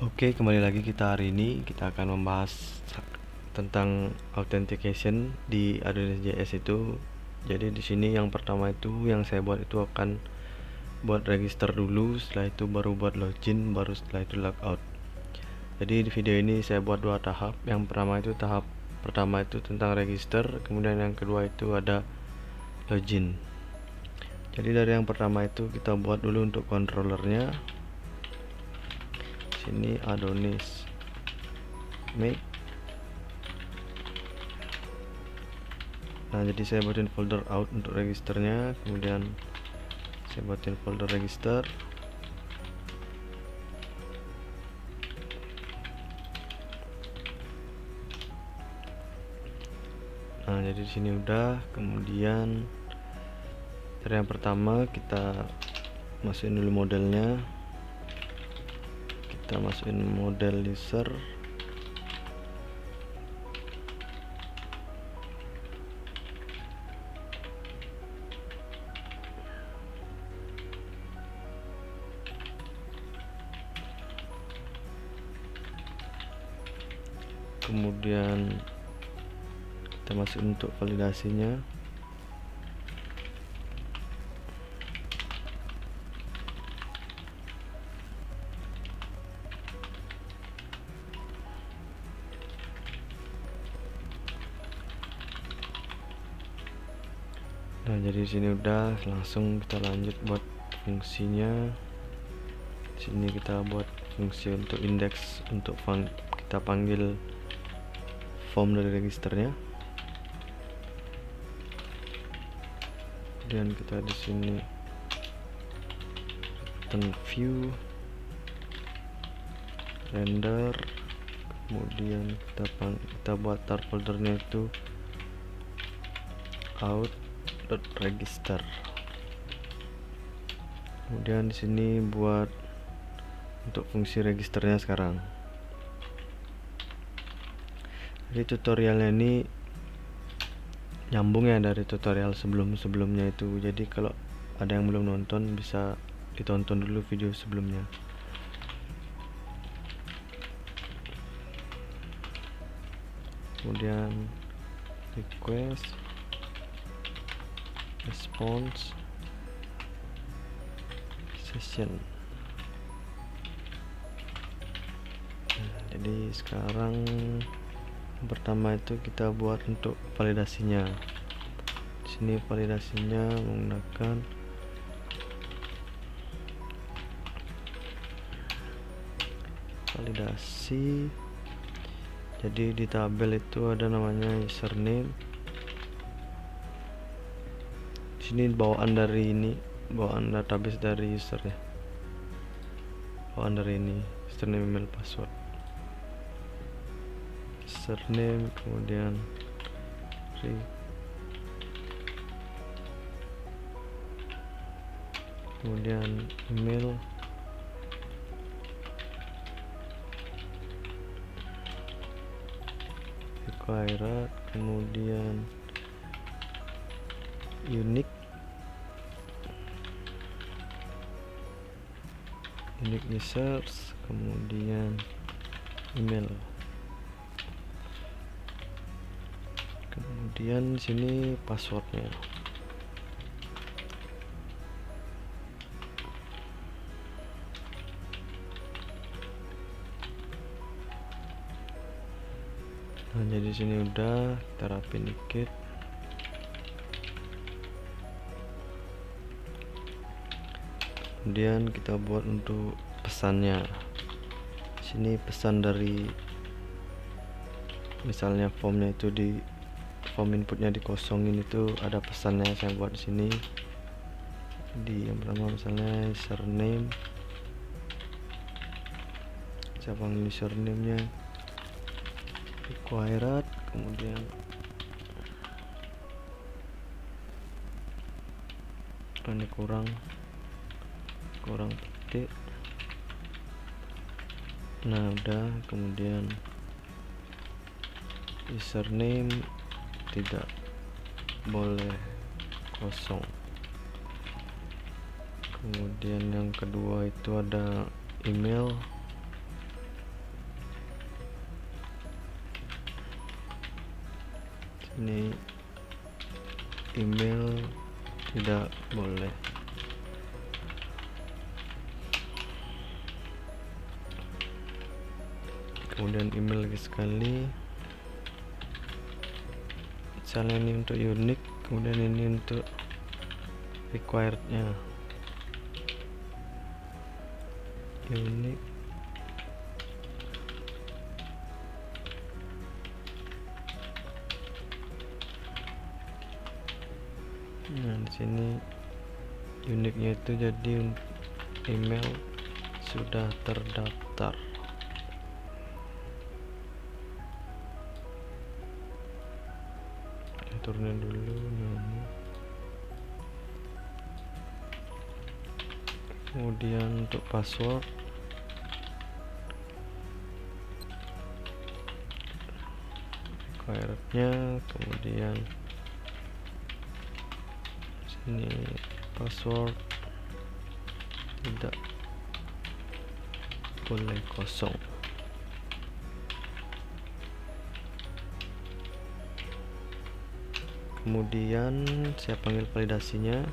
Oke, kembali lagi kita hari ini kita akan membahas tentang authentication di Arduino JS itu. Jadi di sini yang pertama itu yang saya buat itu akan buat register dulu, setelah itu baru buat login, baru setelah itu logout. Jadi di video ini saya buat dua tahap. Yang pertama itu tahap pertama itu tentang register, kemudian yang kedua itu ada login. Jadi dari yang pertama itu kita buat dulu untuk controllernya. Sini Adonis make. Nah, jadi saya buatin folder out untuk registernya, kemudian saya buatin folder register. Nah, jadi di sini udah. Kemudian dari yang pertama kita masukin dulu modelnya. Kita masukin model user. Kemudian kita masukin untuk validasinya. Nah, jadi di sini udah, langsung kita lanjut buat fungsinya. Di sini kita buat fungsi untuk indeks, untuk kita panggil form dari registernya. Kemudian kita di sini return view, render, kemudian kita buat tar foldernya itu out.register. Kemudian di sini buat untuk fungsi registernya sekarang. Jadi tutorialnya ini nyambung ya dari tutorial sebelumnya itu. Jadi kalau ada yang belum nonton bisa ditonton dulu video sebelumnya. Kemudian request, response, session. Nah, jadi sekarang yang pertama itu kita buat untuk validasinya. Di sini validasinya menggunakan validasi. Jadi di tabel itu ada namanya username. Di sini bawaan dari ini, bawaan database dari user ya. Bawaan dari ini, username, email, password. Username, kemudian email, required, kemudian unique users, kemudian email. Kemudian sini passwordnya. Nah, jadi sini udah, kita rapin dikit. Kemudian kita buat untuk pesannya. Sini pesan dari misalnya formnya itu di form inputnya dikosongin, itu ada pesannya saya buat di sini. Di yang pertama misalnya username, saya panggil username-nya required, kemudian ini kurang petik. Nah, udah. Kemudian username tidak boleh kosong. Kemudian yang kedua itu ada email. Ini email tidak boleh. Kemudian email lagi sekali, misalnya ini untuk unique, kemudian ini untuk requirednya unique. Nah, di sini uniknya itu jadi email sudah terdaftar. Turunin dulu nama. Kemudian untuk password requirednya, kemudian sini password tidak boleh kosong. Kemudian saya panggil validasinya.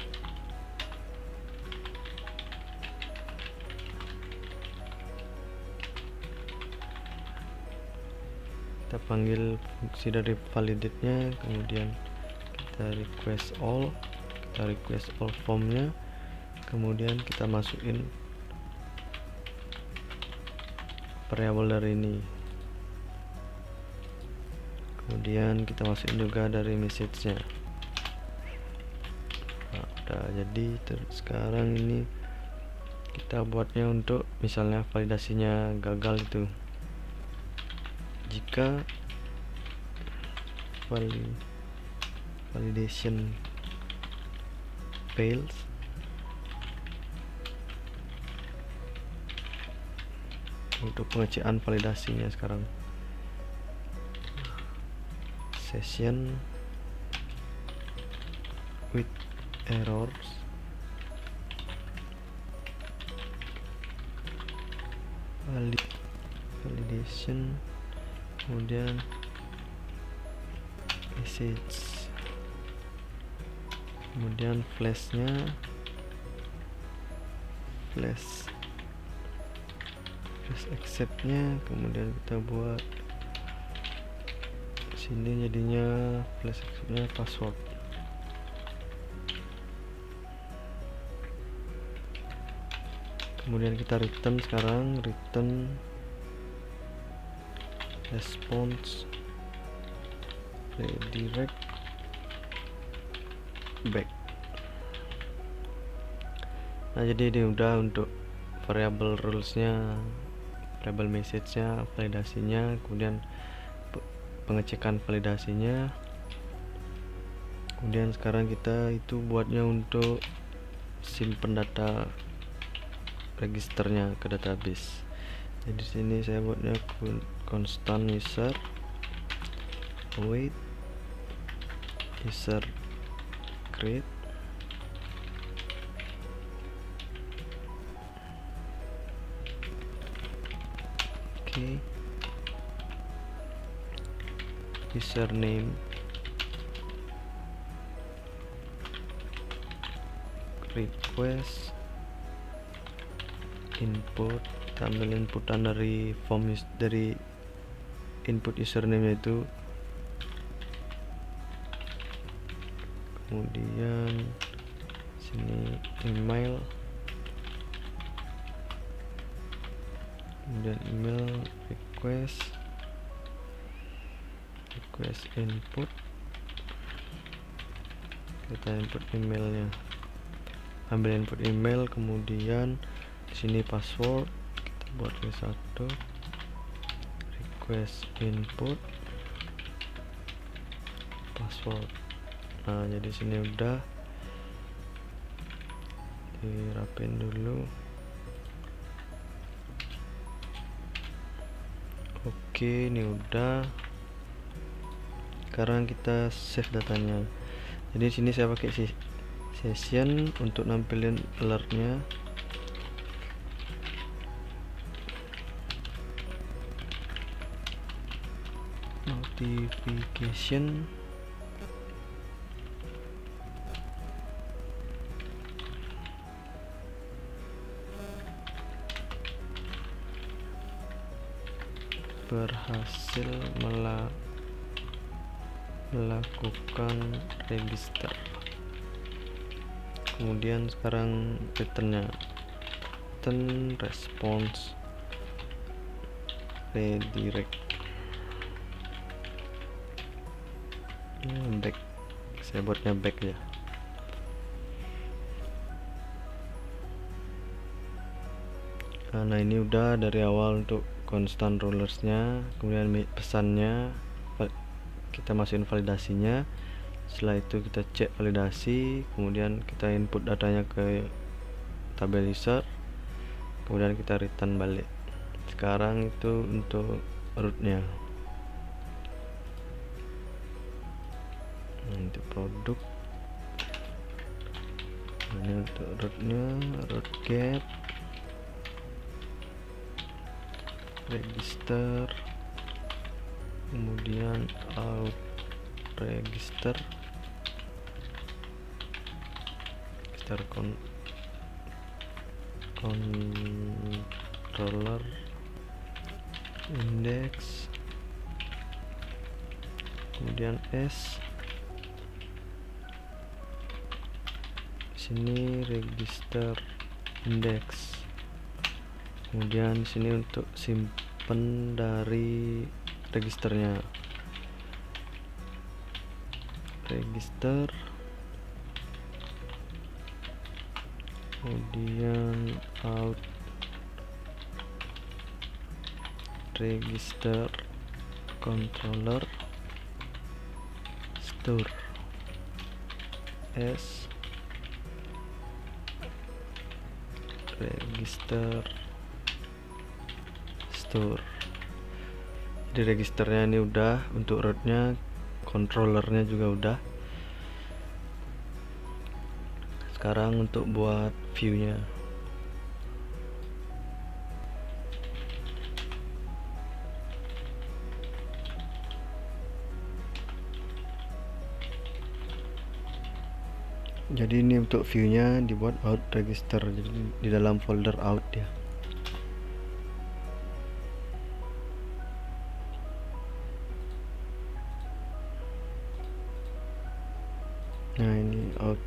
Kita panggil fungsi dari validate-nya, kemudian kita request all formnya, kemudian kita masukin variabel dari ini, kemudian kita masukin juga dari message-nya. Nah, udah jadi. Sekarang ini kita buatnya untuk misalnya validasinya gagal itu. Jika validation fails, untuk pengecekan validasinya sekarang session with errors validation, kemudian message, kemudian flash accept-nya, kemudian kita buat sini jadinya flash accept-nya password. Kemudian kita return sekarang, return response redirect back. Nah, jadi ini udah untuk variable rules-nya, variable message-nya, validasinya, kemudian pengecekan validasinya. Kemudian sekarang kita itu buatnya untuk simpen data registernya ke database. Jadi di sini saya buatnya constant user await user create, oke, username request input, kita ambil inputan dari form dari input username itu, kemudian sini email, kemudian email request input, kita input emailnya, ambil input email, kemudian di sini password kita buat satu request input password. Nah, jadi sini udah dirapin dulu. Oke, ini udah. Sekarang kita save datanya. Jadi sini saya pakai session untuk nampilin alertnya. Notification berhasil melakukan register. Kemudian sekarang returnnya, return response redirect. Back, saya buatnya back ya. Nah ini udah dari awal untuk constant rollersnya. Kemudian pesannya kita masukin validasinya. Setelah itu kita cek validasi, kemudian kita input datanya ke tabel user, kemudian kita return balik. Sekarang itu untuk rootnya. Untuk produk, ini untuk rootnya, root get register, kemudian out register controller index, kemudian S sini register index, kemudian sini untuk simpen dari registernya, register, kemudian out register controller store S register store. Jadi registernya ini udah, untuk rootnya, controllernya juga udah. Sekarang untuk buat viewnya, jadi ini untuk viewnya dibuat out register, jadi di dalam folder out ya. Nah ini out.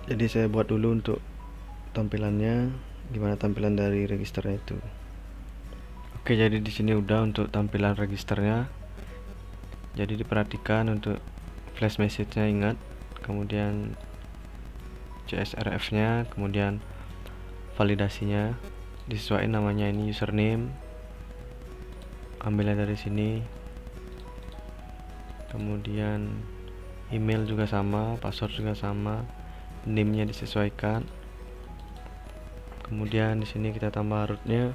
Jadi saya buat dulu untuk tampilannya, gimana tampilan dari registernya itu. Oke, jadi di sini udah untuk tampilan registernya. Jadi diperhatikan untuk flash message-nya, ingat, kemudian CSRF-nya, kemudian validasinya disesuaikan namanya, ini username, ambilnya dari sini, kemudian email juga sama, password juga sama, name-nya disesuaikan. Kemudian di sini kita tambah rootnya.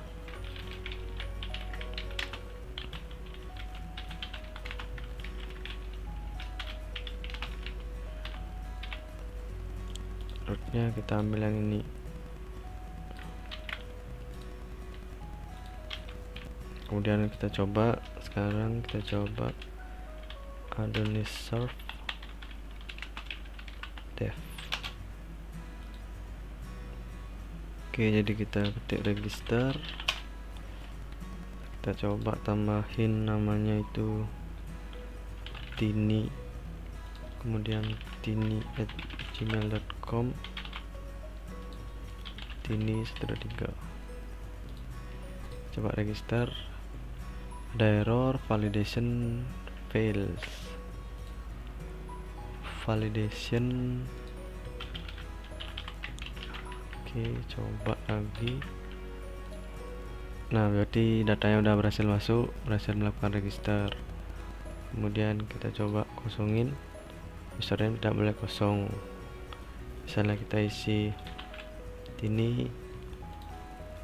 Rootnya kita ambil yang ini. Kemudian kita coba, sekarang kita coba Adonis serve dev. Oke, jadi kita ketik register, kita coba tambahin namanya itu Tini, kemudian tini@gmail.com, tini 123. Coba register, ada error validation fails, validation. Oke, coba lagi. Nah, berarti datanya udah berhasil masuk, berhasil melakukan register. Kemudian kita coba kosongin, username tidak boleh kosong. Misalnya kita isi ini,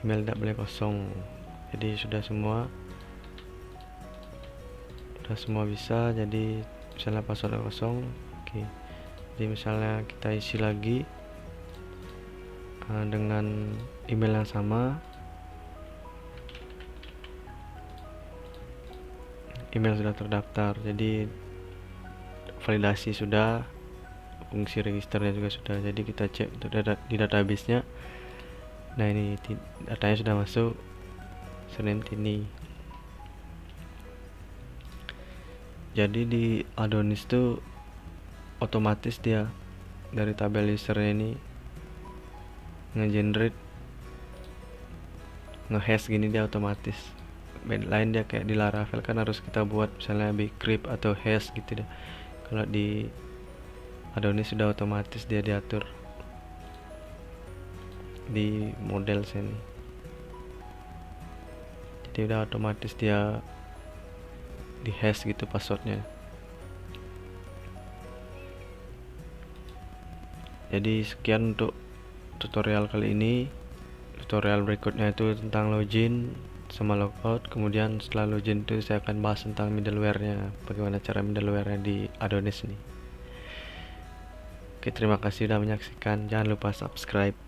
email tidak boleh kosong. Jadi sudah semua bisa. Jadi misalnya password kosong, oke. Jadi misalnya kita isi lagi dengan email yang sama, email sudah terdaftar. Jadi validasi sudah, fungsi registernya juga sudah. Jadi kita cek untuk di database-nya. Nah, ini datanya sudah masuk, surname Tini. Jadi di Adonis tuh otomatis dia dari tabel usernya ini nge-generate, nge-hash gini, dia otomatis. Lain dia kayak di Laravel kan harus kita buat misalnya bcrypt atau hash gitu deh. Kalau di Adonis sudah otomatis dia diatur di model sini. Jadi udah otomatis dia di hash gitu passwordnya. Jadi sekian untuk tutorial kali ini. Tutorial berikutnya itu tentang login sama logout. Kemudian setelah login itu saya akan bahas tentang middleware-nya, bagaimana cara middleware-nya di Adonis ini. Oke, terima kasih sudah menyaksikan. Jangan lupa subscribe.